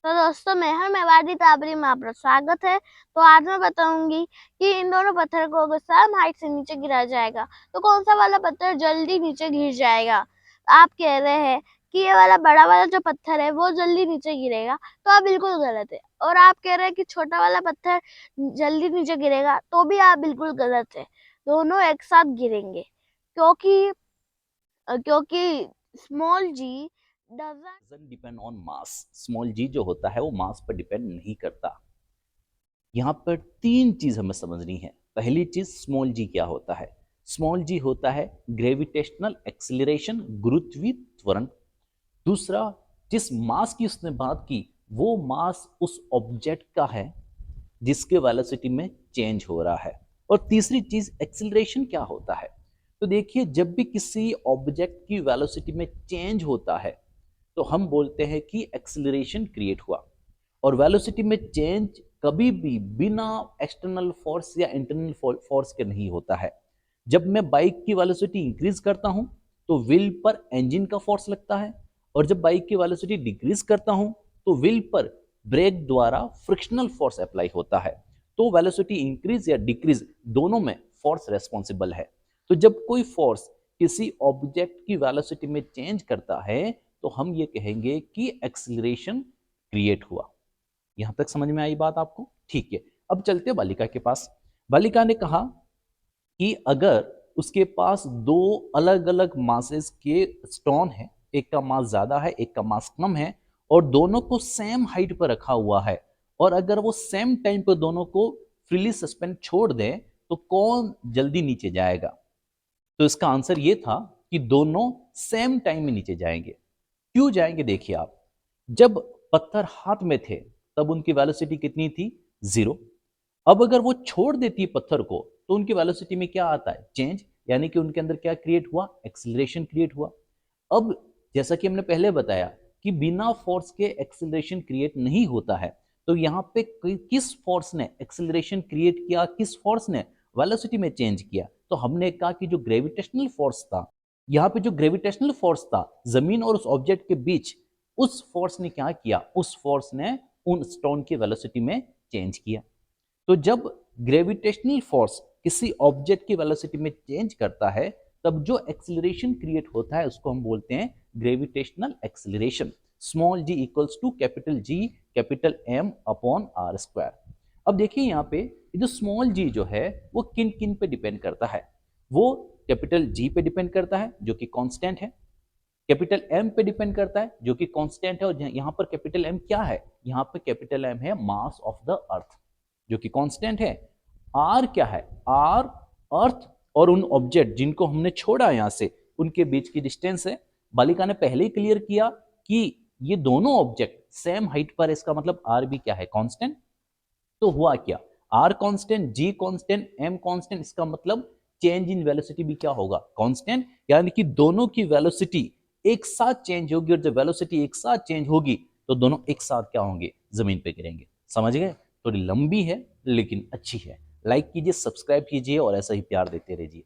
तो दोस्तों, मेहर मेवाड़ी ताबरी में आपका स्वागत है। तो आज मैं बताऊंगी कि इन दोनों पत्थर को अगर सम हाइट से नीचे गिराया जाएगा तो कौन सा वाला पत्थर जल्दी नीचे गिर जाएगा। आप कह रहे हैं कि ये वाला बड़ा वाला जो पत्थर है वो जल्दी नीचे गिरेगा, तो आप बिल्कुल गलत है। और आप कह रहे हैं कि छोटा वाला पत्थर जल्दी नीचे गिरेगा, तो भी आप बिल्कुल गलत है। दोनों एक साथ गिरेंगे, क्योंकि क्योंकि small g doesn't doesn't depend on mass. Small g जो होता है वो मास पर डिपेंड नहीं करता। यहाँ पर तीन चीज हमें समझनी है। पहली चीज, स्मॉल जी क्या होता है। स्मॉल जी होता है ग्रेविटेशनल एक्सिलरेशन, गुरुत्वीय त्वरण। दूसरा, जिस मास की उसने बात की वो मास उस ऑब्जेक्ट का है जिसके वेलोसिटी में चेंज हो रहा है। और तीसरी चीज, एक्सिलरेशन क्या होता है। तो देखिए, जब भी किसी ऑब्जेक्ट की वेलोसिटी में चेंज होता है तो हम बोलते हैं कि एक्सिलरेशन क्रिएट हुआ। और वेलोसिटी में चेंज कभी भी बिना एक्सटर्नल फोर्स या इंटरनल फोर्स के नहीं होता है। जब मैं बाइक की वेलोसिटी इंक्रीज करता हूं तो व्हील पर इंजन का फोर्स लगता है, और जब बाइक की वेलोसिटी डिक्रीज करता हूं तो व्हील पर ब्रेक द्वारा फ्रिक्शनल फोर्स अप्लाई होता है। तो वेलोसिटी इंक्रीज या डिक्रीज दोनों में फोर्स रेस्पॉन्सिबल है। तो जब कोई फोर्स किसी ऑब्जेक्ट की वेलोसिटी में चेंज करता है तो हम ये कहेंगे कि एक्सिलरेशन क्रिएट हुआ। यहां तक समझ में आई बात आपको? ठीक है। अब चलते बालिका के पास। बालिका ने कहा कि अगर उसके पास दो अलग अलग मासेस के स्टोन है, एक का मास ज्यादा है एक का मास कम है, और दोनों को सेम हाइट पर रखा हुआ है, और अगर वो सेम टाइम पर दोनों को फ्रीली सस्पेंड छोड़ दे तो कौन जल्दी नीचे जाएगा। तो इसका आंसर ये था कि दोनों सेम टाइम में नीचे जाएंगे। क्यों जाएंगे, देखिए आप। जब पत्थर हाथ में थे तब उनकी वेलोसिटी कितनी थी? 0। अब अगर वो छोड़ देती है पत्थर को तो उनकी वेलोसिटी में क्या आता है? चेंज। यानी कि उनके अंदर क्या क्रिएट हुआ? एक्सिलरेशन क्रिएट हुआ। अब जैसा कि हमने पहले बताया कि बिना फोर्स के एक्सिलरेशन क्रिएट नहीं होता है, तो यहाँ पे किस फोर्स ने एक्सिलरेशन क्रिएट किया, किस फोर्स ने वेलोसिटी में चेंज किया? तो हमने कहा कि जो ग्रेविटेशनल फोर्स था, यहाँ पे जो ग्रेविटेशनल फोर्स था जमीन और उस ऑब्जेक्ट के बीच, उस फोर्स ने क्या किया? उस फोर्स ने उन स्टोन की वेलोसिटी में चेंज किया। तो जब ग्रेविटेशनल फोर्स किसी ऑब्जेक्ट की वेलोसिटी में चेंज करता है तब जो एक्सिलरेशन क्रिएट होता है उसको हम बोलते हैं gravitational acceleration. Small G equals to capital G capital M upon R square. अब देखिए यहाँ पे जो स्मॉल जी जो है वो किन किन पे डिपेंड करता है। वो कैपिटल जी पे डिपेंड करता है जो कि कांस्टेंट है, कैपिटल एम पे डिपेंड करता है जो कि कांस्टेंट है, और यहाँ पर कैपिटल एम क्या है? यहाँ पे कैपिटल एम है मास ऑफ द अर्थ जो कि कांस्टेंट है। आर क्या है? आर अर्थ और उन ऑब्जेक्ट जिनको हमने छोड़ा यहां से उनके बीच की डिस्टेंस है। बालिका ने पहले ही क्लियर किया कि ये दोनों ऑब्जेक्ट सेम हाइट पर है, इसका मतलब आर भी क्या है? कांस्टेंट। तो हुआ क्या? R constant, G constant, M constant, इसका मतलब चेंज इन वेलोसिटी भी क्या होगा? कांस्टेंट। यानी कि दोनों की वेलोसिटी एक साथ चेंज होगी, और जब वेलोसिटी एक साथ चेंज होगी तो दोनों एक साथ क्या होंगे? जमीन पे गिरेंगे। समझ गए? थोड़ी लंबी है लेकिन अच्छी है। लाइक कीजिए, सब्सक्राइब कीजिए और ऐसा ही प्यार देते रहिए।